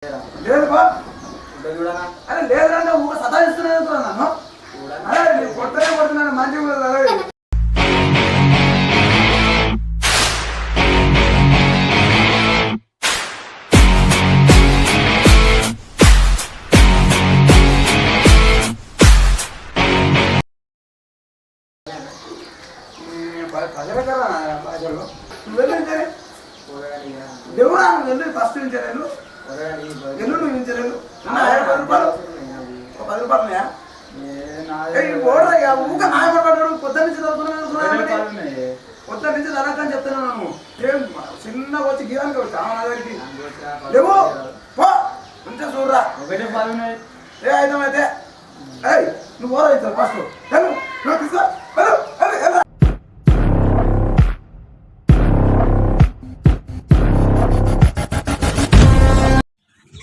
లేదు బా అరే లేదంటే ఊక సతాయిస్తున్నాను నన్ను. అరే నేను కొట్టనే కొడుతున్నాను మంచిగా. ప్రజల కదా ప్రజలు వెళ్ళించలే దేవుడా వెళ్ళి ఫస్ట్ నుంచలేను ఎల్లు నువ్వు నుంచలేను 10 రూపాయలు 10 రూపాయలున్నాయా ఓడరా ఊక నాయపడ్డాడు కొత్త నుంచి చదువుతున్నాను కొత్త నుంచి చదవకని చెప్తున్నాను. ఏం చిన్నగా వచ్చి గీయానికి వచ్చా నా దగ్గరికి లేవు కొంచెం చూడరా ఏ అయితే నువ్వు ఓరా ఇస్తావు ఫస్ట్ నువ్వు తీసుకో.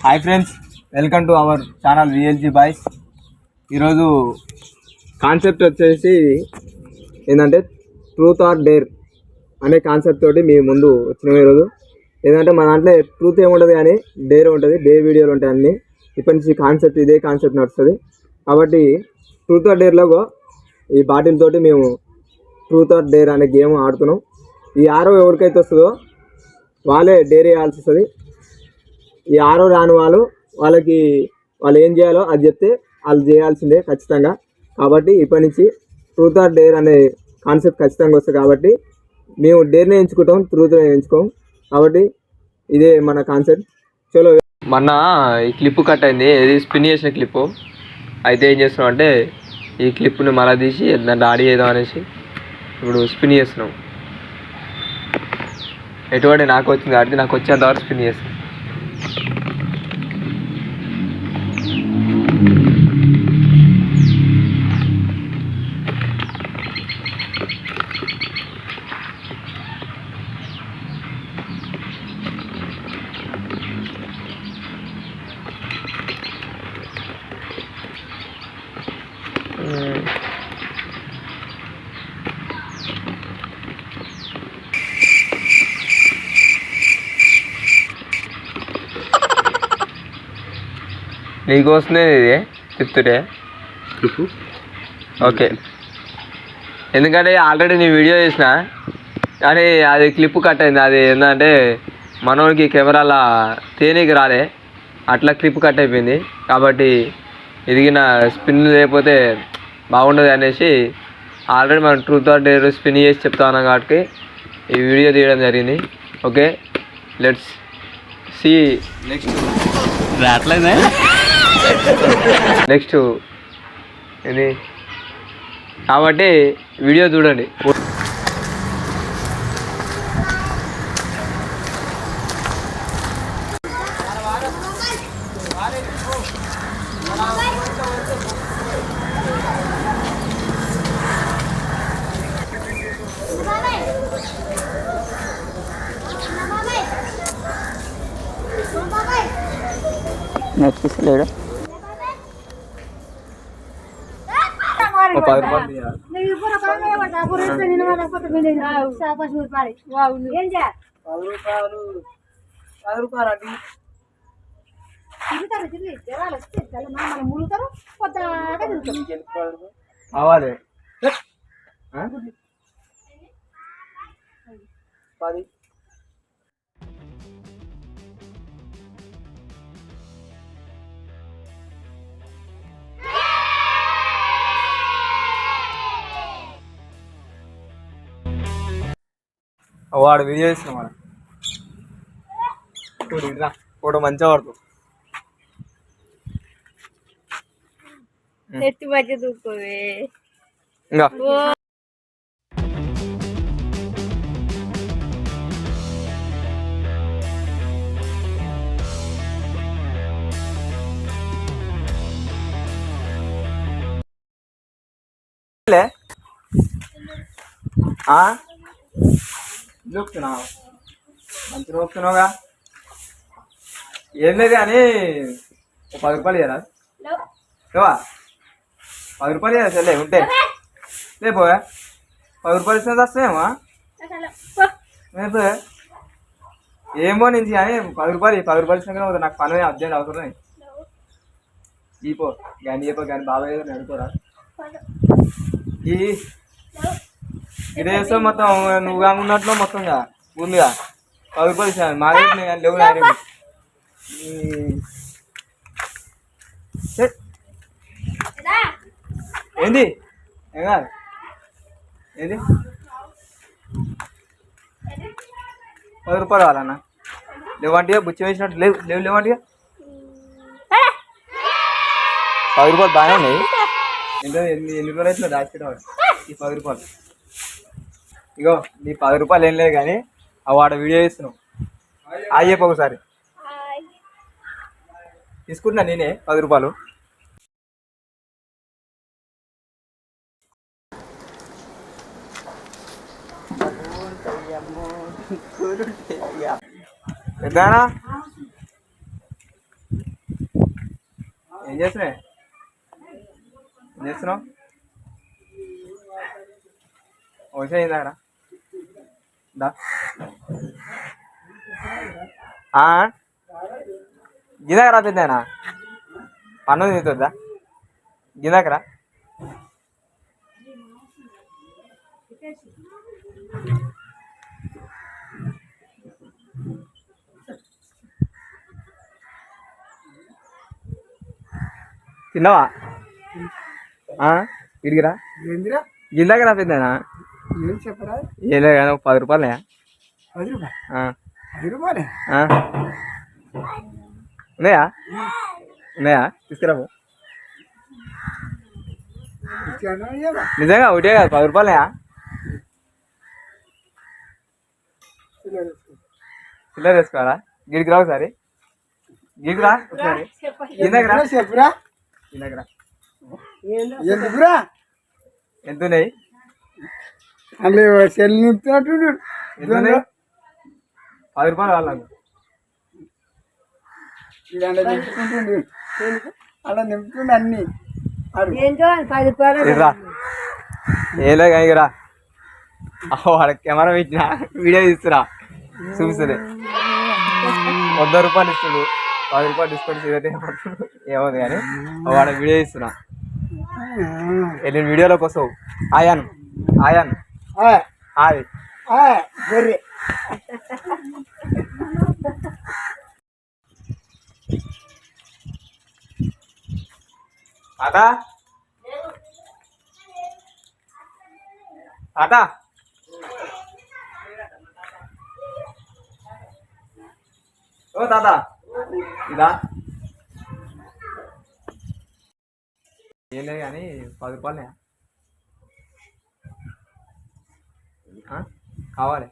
Hi friends, welcome to our channel VLG boys. ఈరోజు కాన్సెప్ట్ వచ్చేసి ఏంటంటే ట్రూత్ ఆర్ డేర్ అనే కాన్సెప్ట్ తోటి మీ ముందు వచ్చినాము. ఈరోజు ఏంటంటే మన దాంట్లో ట్రూత్ ఏముంటుంది కానీ డేర్ ఉంటుంది, డేర్ వీడియోలు ఉంటాయి అన్నీ. ఇప్పటి నుంచి కాన్సెప్ట్ ఇదే కాన్సెప్ట్ నడుస్తుంది కాబట్టి ట్రూత్ ఆర్ డేర్లో ఈ బాటిల్ తోటి మేము ట్రూత్ ఆర్ డేర్ అనే గేమ్ ఆడుతున్నాం. ఈ ఆరో ఎవరికైతే వస్తుందో వాళ్ళే డేర్ వేయాల్సి వస్తుంది. ఈ ఆరో రాని వాళ్ళు ఏం చేయాలో అది చెప్తే వాళ్ళు చేయాల్సిందే ఖచ్చితంగా. కాబట్టి ఇప్పటి నుంచి ట్రూత్ ఆర్ డేర్ అనే కాన్సెప్ట్ ఖచ్చితంగా వస్తుంది. కాబట్టి మేము డేర్నే ఎంచుకుంటాం, ట్రూత్నే ఎంచుకోం. కాబట్టి ఇదే మన కాన్సెప్ట్. చలో, మొన్న ఈ క్లిప్ కట్ అయింది, ఇది స్పిన్ చేసిన క్లిప్పు. అయితే ఏం చేస్తున్నాం అంటే ఈ క్లిప్ని మళ్ళీ తీసి దాంట్లో ఆడి చేద్దాం అనేసి ఇప్పుడు స్పిన్ చేస్తున్నాం. ఎటువంటి నాకు వచ్చింది కాబట్టి నాకు వచ్చేంతవరకు స్పిన్ చేస్తాం. నీకోసమే ఇది చెప్తుంటే ఓకే, ఎందుకంటే ఆల్రెడీ నీ వీడియో చేసిన కానీ అది క్లిప్ కట్ అయింది. అది ఏంటంటే మనోడికి కెమెరాలో తేనీకి రాలే, అట్లా క్లిప్ కట్ అయిపోయింది. కాబట్టి ఎదిగిన స్పిన్ లేకపోతే బాగుండదు అనేసి ఆల్రెడీ మనం ట్రూత్ ఆర్ డేర్ స్పిన్ చేసి చెప్తా ఉన్నాం కాబట్టి ఈ వీడియో తీయడం జరిగింది. ఓకే, లెట్స్ సీ నెక్స్ట్ ఇది. కాబట్టి వీడియో చూడండి. నేర్పిస్తలేడు. 10 రూపాయలు కావాలి. 10 వాడు వీడియో ఇస్తున్నాం. మనం ఫోటో మంచిగా పడుతుంది. ఎత్తి మధ్య దూకోవే ఇంకా నొక్కుతున్నావు, మంచి నొక్కుతున్నావుగా. ఏం లేదు కానీ 10 రూపాయలు ఇయ్యరా? 10 రూపాయలు ఇయ్యరా? సరే ఉంటే లేపో. 10 రూపాయలు ఇస్తే వస్తాయేమో. ఏమో నుంచి కానీ 10 రూపాయలు ఇచ్చినా నాకు పని అర్జెంట్ అవసరం ఈపో కానీ చెప్పో కానీ బాబాయ్ ఏదో నడుకోరా ఇదే చేస్తావు మొత్తం నువ్వు కాకున్నట్లు మొత్తంగా ఉందిగా 10 రూపాయలు ఇచ్చాను మా దగ్గర కానీ లేవు ఆయన ఏంది ఏం కాదు ఏంది 10 రూపాయలు కావాలన్నా లేవంటిగా బుచ్చి వేసినట్టు లేవంటిగా 10 రూపాయలు బాగానే ఉన్నాయి ఎన్ని రూపాయలు అవుతుందో దాచిపెట్టేవాడు ఈ 10 రూపాయలు ఇగో నీ 10 రూపాయలు ఏం లేదు కానీ వాడ వీడియో చేస్తున్నావు అయ్యేపు ఒకసారి తీసుకుంటున్నా నేనే 10 రూపాయలు ఎంతనా ఏం చేస్తున్నావు వచ్చా ఏందారా దా గిదాకరా పెద్దనా పన్ను తింటుందా గిదాకరా తిన్నావా ఇడిగిరా గిల్దాకరా పెద్దనా ఏం చెప్పరా ఏం లేదు కానీ 10 రూపాయలు 10 రూపాయలు ఉన్నాయా తీసుకురాబో నిజంగా ఒకటే కాదు 10 రూపాయలు చిల్లర వేసుకోవాలా గిడికి రా ఒకసారి గిడికి రా ఒకసారి చెప్పురా ఎందుకురా ఎంత ఉన్నాయి అంటే సెల్ నింపుతున్నట్టు ఎంత ఉన్నాయి 10 రూపాయలు కావాలి నాకు నింపుకుంటుండే అలా నింపుతుండే అన్ని రా ఏలే కానీ రా వాడ కెమెరా పెట్టిన వీడియో తీస్తురా చూపిస్తుంది 100 రూపాయలు ఇస్తుడు 10 రూపాయలు డిస్కౌంట్ చేయతే ఏమవుతుంది కానీ వాడ వీడియో తీస్తున్నా నేను వీడియోలోకి వస్తావు ఆయాను హాయ్ తాత ఓ తాత ఇదా ఏం లేదు కానీ 10 రూపాయలే కావాలి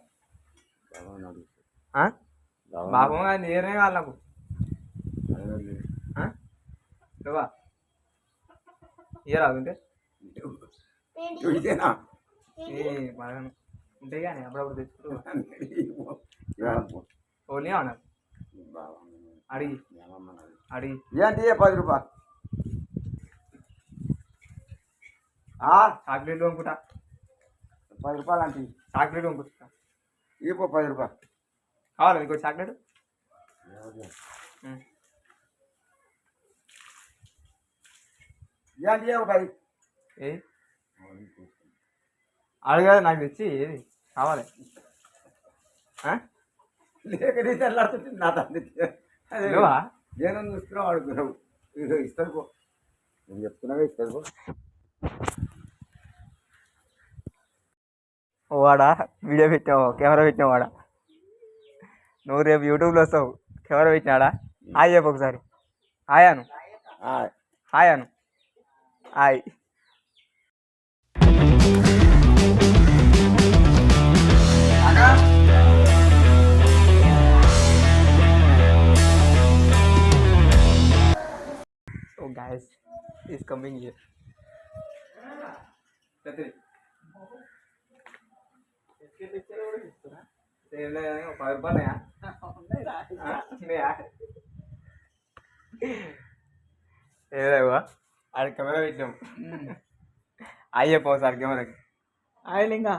బాబు నేనే కావాలి నాకు నువ్వా ఇయరా ఉంటే ఉంటాయి కానీ అప్పుడప్పుడు తెచ్చుకో ఓన్లీ అన్నారు అడిగి ఏంటి 10 రూపాయలు చాక్లెట్ అనుకుంటా 10 రూపాయలు అంటే చాక్లెట్ అనుకుంటా ఇపో 10 రూపాయలు కావాలి నీకు చాక్లెట్ ఏంటి 10 ఏ అడగదు నాకు తెచ్చి ఏది కావాలి లేక నీ తెల్లాడుతుంటే నా తండ్రి నువ్వా నేను చూస్తున్నావు అడుగుతున్నావు ఇస్తాను పో నేను చెప్తున్నాగా ఇస్తాను పో వాడా వీడియో పెట్టావు కెమెరా పెట్టావు వాడా నువ్వు రేపు యూట్యూబ్లో వస్తావు కెమెరా పెట్టినాడా హాయ్ చెప్పు ఒకసారి hi Anu hi So guys, is coming here. ఏదేవా ఆడ కెమెరా పెట్టాం అయ్యప్ప సార్ కెమెరాకి ఆయన ఇంకా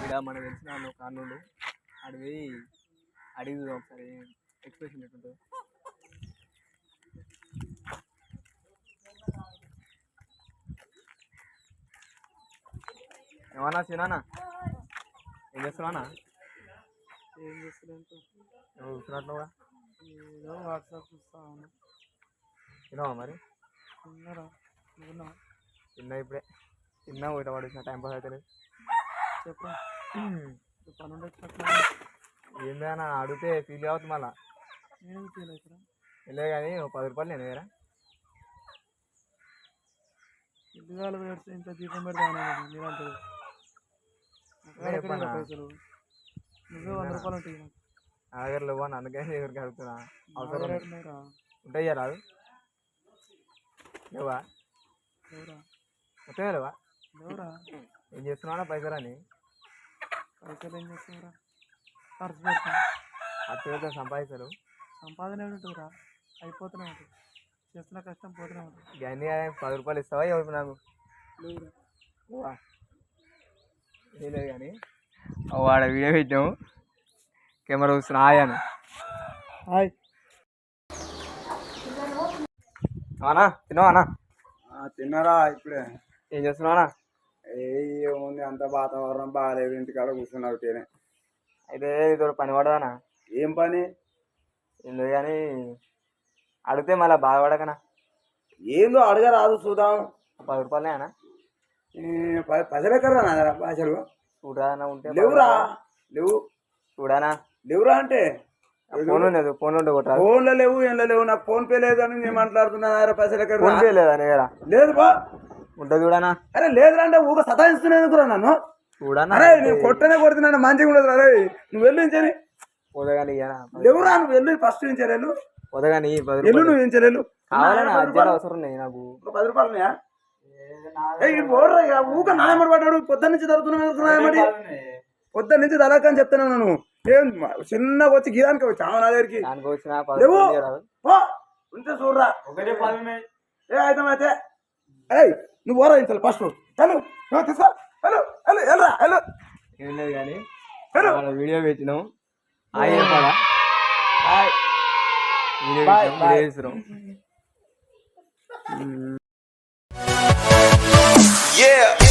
ఇలా మనకు తెలిసిన ఒక అన్నుండు అడిగి అడిగి ఒకసారి ఎక్స్ప్రెషన్ ఎట్టుంటుంది. ఏమన్నా సినానా ఏం చేస్తున్నానా? ఏం చేస్తలేదు, నువ్వు చూస్తున్నట్లుగా ఏదో వాట్సాప్ చూస్తా ఉన్నా. తిన్నావా మరి? తిన్నారా? తిన్నా. తిన్నా ఇప్పుడే తిన్నా ఒకటి పడుతున్నా, టైం పాస్ అయితే లేదు. చెప్పరా, పని ఉండొచ్చు. ఏందా అడిగితే ఫీల్ అవుతుంది మళ్ళా. నేను ఫీల్ అవుతారా? వెళ్ళే కానీ ఒక 10 రూపాయలు నేను వేరా ఇల్లుగాలు పెడితే ఇంత జీతం పెడతాను మీరంటే పైసలు నువ్వే 100 రూపాయలు ఉంటాయి నాకు. నా దగ్గర లేవా, అందుకని ఎవరికి అడుగుతున్నా. అవసరం ఉన్నాయిరా? ఉంటాయ్యా రాదు లేవా? లేవురా. మొత్తమే లేవా? లేవురా. ఏం చేస్తున్నావు పైసలు అని? పైసలు ఏం చేస్తున్నావురా? ఖర్చు పెడతా. ఖర్చు పెడతాను సంపాదిస్తారు. సంపాదన ఏమిటిరా? అయిపోతూనే ఉంటుంది, చేస్తున్న కష్టం పోతూనే ఉంటుంది. ఇవన్నీ 10 రూపాయలు ఇస్తావా ఎవరు నాకు? లేవురా. లేదు కానీ వాడ వీడియో పెట్టాము, కెమెరా చూస్తున్నా ఆయాను. హాయ్. అవునా తిన్నావానా? తిన్నారా? ఇప్పుడే. ఏం చేస్తున్నావునా? ఏముంది, అంత వాతావరణం బాగాలేదు, ఇంటికాడ కూర్చున్నారు తేనే. అయితే ఇది పని పడదానా? ఏం పని? ఎందుకు కానీ అడిగితే మళ్ళీ బాధపడకనా? ఏందో అడగరాదు, చూద్దాం. 10 రూపాయలేనా? పైసలు ఎక్కడరా నా పైసలు? చూడానా ఉంటే లేవురా. లేవు. చూడానా? లేవురా అంటే ఫోన్ లేదు, ఫోన్ ఉంటే కొట్టా. ఫోన్లో లేవు, ఏంలో లేవు. నాకు ఫోన్ పే లేదు అని నేను మాట్లాడుతున్నా. పైసలు ఎక్కడ? ఫోన్ పే లేదా నీ దగ్గర? లేదు బా. ఉంటుంది చూడానా? అరే లేదురా అంటే ఊక సతాయిస్తున్నా నన్ను. చూడానా? అరే నేను కొట్టనే కొడుతున్నాను, మంచిగా ఉండదు. అరే నువ్వు వెళ్ళు ఇంచని. పోదగాని లేవురా, నువ్వు వెళ్ళు ఫస్ట్ ఇంచలేలు. పోదగాని వెళ్ళు, నువ్వు ఇంచలేలు. కావాలని అర్జెంట్ అవసరం ఉన్నాయి నాకు. 10 రూపాయలు ఉన్నాయా? ఊక నాయమడి పడ్డాడు. పొద్దున్న నుంచి తరుగుతున్నాయమడి, పొద్దున్న నుంచి తలకని చెప్తున్నాను నేను. ఏం చిన్నగా వచ్చి గీదానికి వచ్చి నా దగ్గరికి లేవు. ఉంటే చూడరా. ఏ అయితే అయితే నువ్వు ఓరా ఇంత ఫస్ట్ తీసుకో. హలో హలో వెళ్ళరా హలో. ఏం లేదు కానీ వీడియో పెట్టినాం. వీడియో చేస్తున్నాం. Yeah.